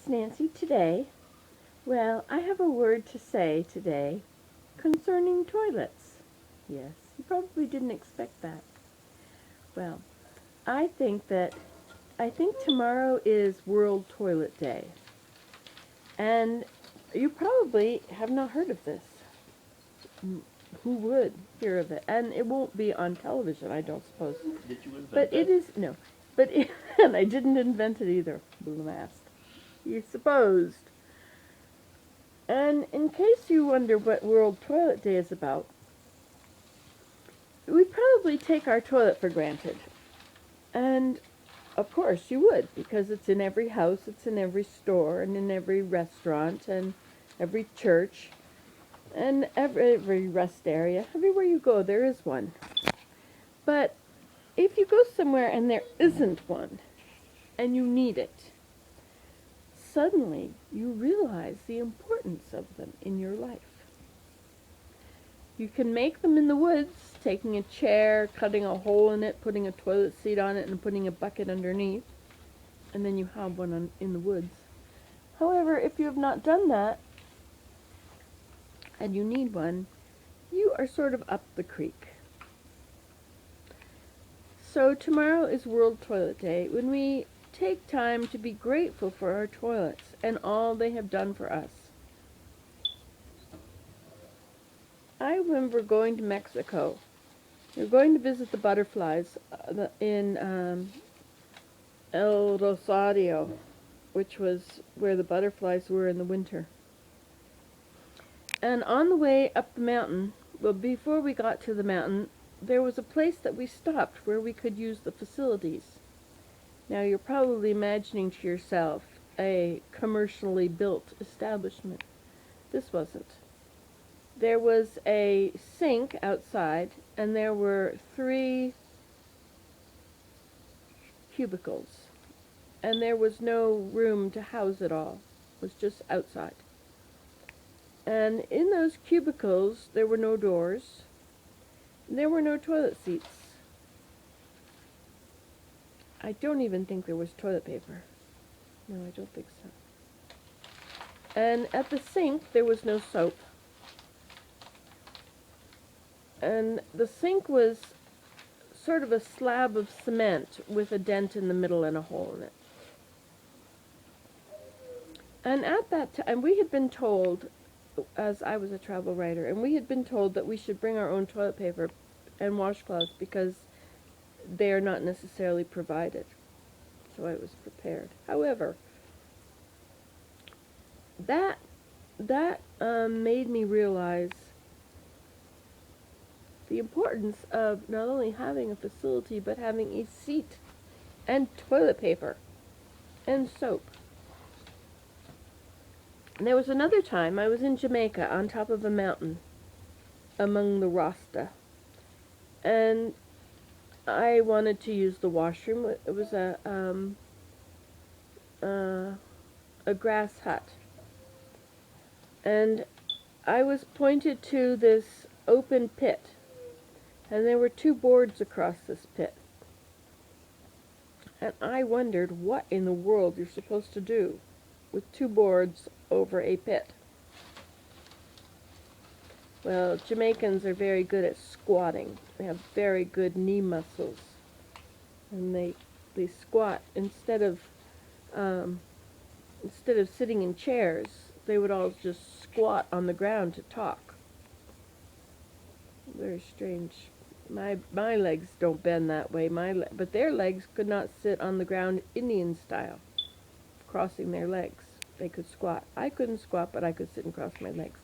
it's Nancy today. Well, I have a word to say today concerning toilets. Yes, you probably didn't expect that. Well, I think that I think tomorrow is World Toilet Day. And you probably have not heard of this. Who would hear of it? And it won't be on television, I don't suppose. Did you invent But it that? is no. But it, and I didn't invent it either. Blast. You supposed. And in case you wonder what World Toilet Day is about, we probably take our toilet for granted. And of course you would, because it's in every house, it's in every store, and in every restaurant, and every church, and every rest area. Everywhere you go, there is one. But if you go somewhere and there isn't one, and you need it, suddenly you realize the importance of them in your life. You can make them in the woods, taking a chair, cutting a hole in it, putting a toilet seat on it, and putting a bucket underneath, and then you have one in the woods. However, if you have not done that, and you need one, you are sort of up the creek. So tomorrow is World Toilet Day, when we take time to be grateful for our toilets and all they have done for us. I remember going to Mexico. We were going to visit the butterflies in El Rosario, which was where the butterflies were in the winter. And on the way up the mountain, well, before we got to the mountain, there was a place that we stopped where we could use the facilities. Now, you're probably imagining to yourself a commercially built establishment. This wasn't. There was a sink outside, and there were 3 cubicles. And there was no room to house it all. It was just outside. And in those cubicles, there were no doors. There were no toilet seats. I don't even think there was toilet paper. No, I don't think so. And at the sink, there was no soap. And the sink was sort of a slab of cement with a dent in the middle and a hole in it. And at that time, we had been told, as I was a travel writer, and we had been told that we should bring our own toilet paper and washcloths because they are not necessarily provided. So I was prepared. However, that made me realize the importance of not only having a facility, but having a seat and toilet paper and soap. And there was another time I was in Jamaica on top of a mountain among the Rasta. And I wanted to use the washroom. It was a grass hut. And I was pointed to this open pit. And there were 2 boards across this pit. And I wondered what in the world you're supposed to do with 2 boards over a pit. Well, Jamaicans are very good at squatting. They have very good knee muscles. And they squat instead of sitting in chairs, they would all just squat on the ground to talk. Very strange. My legs don't bend that way. But their legs could not sit on the ground Indian style, crossing their legs. They could squat. I couldn't squat, but I could sit and cross my legs.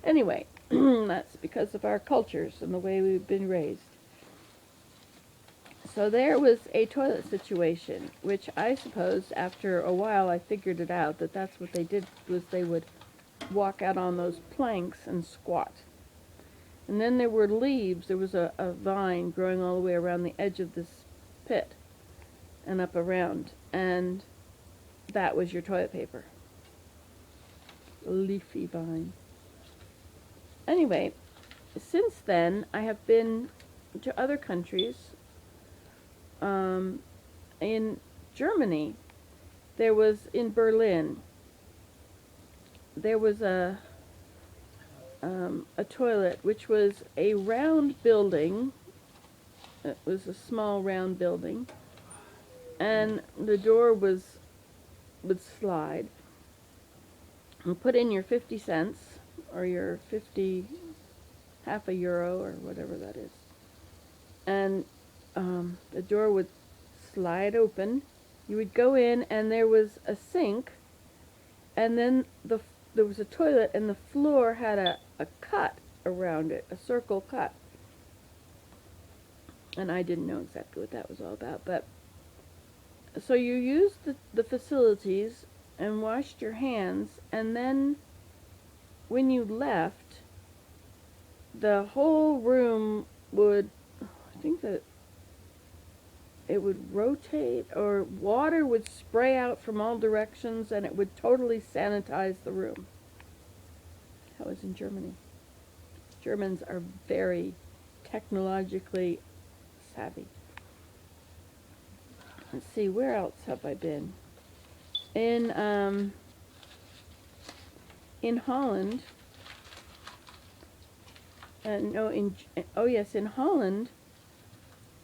Anyway, that's because of our cultures and the way we've been raised. So there was a toilet situation, which I suppose after a while I figured it out, that that's what they did, was they would walk out on those planks and squat. And then there were leaves. There was a vine growing all the way around the edge of this pit and up around. And that was your toilet paper. A leafy vine. Anyway, since then, I have been to other countries. In Germany, there was, in Berlin, there was a toilet which was a round building. It was a small round building, and the door would slide. And put in your 50 cents or your 50 half a euro or whatever that is, and the door would slide open. You would go in, and there was a sink, and then there was a toilet, and the floor had a cut around it, a circle cut. And I didn't know exactly what that was all about, but so you used the facilities and washed your hands, and then when you left, the whole room would, I think that it would rotate, or water would spray out from all directions, and it would totally sanitize the room. That was in Germany. Germans are very technologically savvy. Let's see, where else have I been? In Holland. In Holland,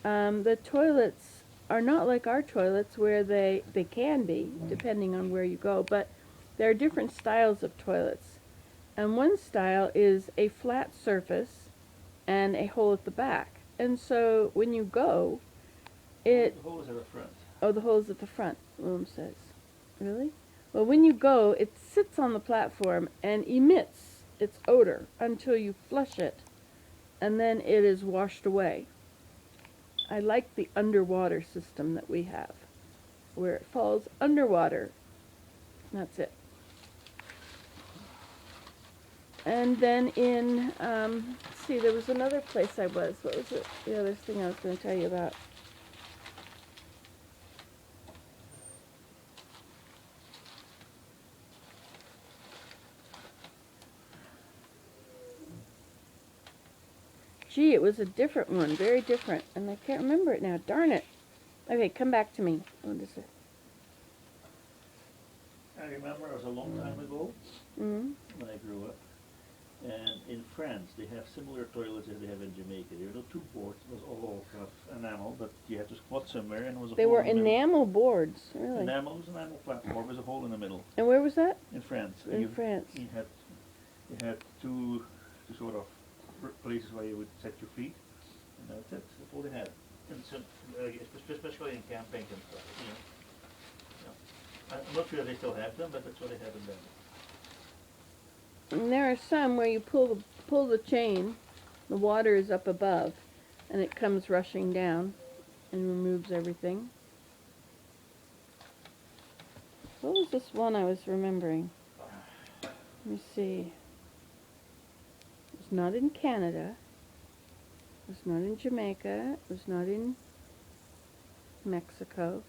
the toilets are not like our toilets, where they can be, depending on where you go, but there are different styles of toilets. And one style is a flat surface and a hole at the back. And so when you go, The holes are at the front. Oh, the hole's at the front, William says. Really? Well, when you go, it sits on the platform and emits its odor until you flush it, and then it is washed away. I like the underwater system that we have, where it falls underwater. That's it. And then let's see, there was another place I was. What was it? The other thing I was going to tell you about. Gee, it was a different one, very different, and I can't remember it now. Darn it. Okay, come back to me. What is it? I remember it was a long time ago Mm-hmm. when I grew up, and in France they have similar toilets as they have in Jamaica. There were no two boards, it was all kind of enamel, but you had to squat somewhere, and it was a They hole were in the middle. enamel boards, really. Enamel was an enamel platform with a hole in the middle And where was that? in France. And In France. You had two sort of places where you would set your feet, and that's it. That's all they had. And so, especially in camping and stuff, you know. I'm not sure if they still have them, but that's what they have in them. And there are some where you pull the chain, the water is up above, and it comes rushing down and removes everything. What was this one I was remembering? Let me see. It was not in Canada. It was not in Jamaica. It was not in Mexico.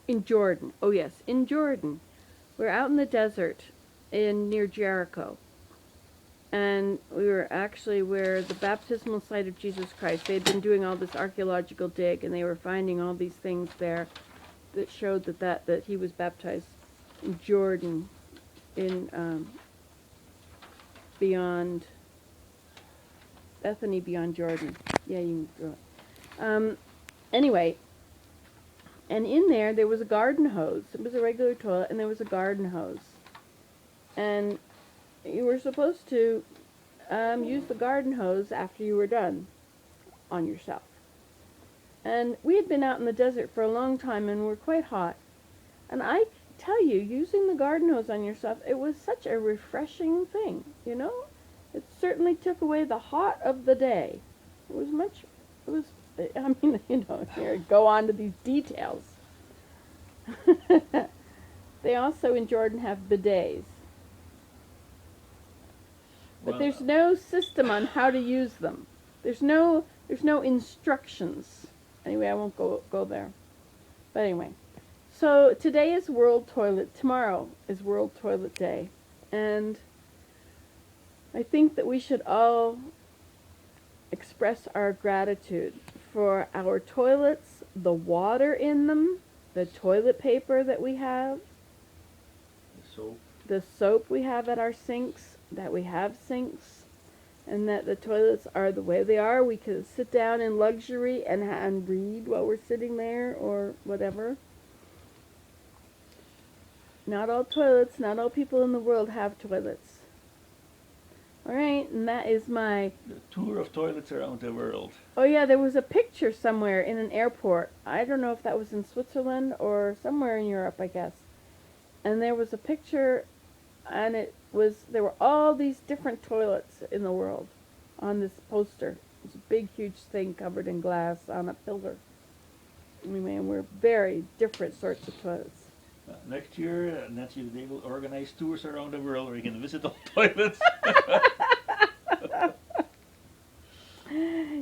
In Jordan. Oh yes, in Jordan. We're out in the desert near Jericho. And we were actually where the baptismal site of Jesus Christ. They had been doing all this archaeological dig, and they were finding all these things there that showed that he was baptized in Jordan, in beyond Bethany, beyond Jordan. Yeah, you can throw it. Anyway, and in there was a garden hose. It was a regular toilet, and there was a garden hose. And you were supposed to use the garden hose after you were done on yourself. And we had been out in the desert for a long time, and were quite hot. And I tell you, using the garden hose on yourself, it was such a refreshing thing, you know? It certainly took away the hot of the day. Here, go on to these details. They also in Jordan have bidets. But there's no system on how to use them. There's no instructions. Anyway, I won't go there. But anyway, so today is World Toilet. Tomorrow is World Toilet Day, and I think that we should all express our gratitude for our toilets, the water in them, the toilet paper that we have, The soap. the soap we have at our sinks, that we have sinks, and that the toilets are the way they are. We could sit down in luxury and read while we're sitting there or whatever. Not all toilets, not all people in the world have toilets. Alright, and that is my... The tour of toilets around the world. Oh yeah, there was a picture somewhere in an airport. I don't know if that was in Switzerland or somewhere in Europe, I guess. And there was a picture, and there were all these different toilets in the world on this poster. It was a big, huge thing covered in glass on a pillar. Anyway, and we're very different sorts of toilets. Next year, Nancy, they will organize tours around the world where you can visit all toilets.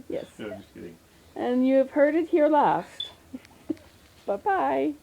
Yes. No, just kidding. And you have heard it here last. Bye-bye.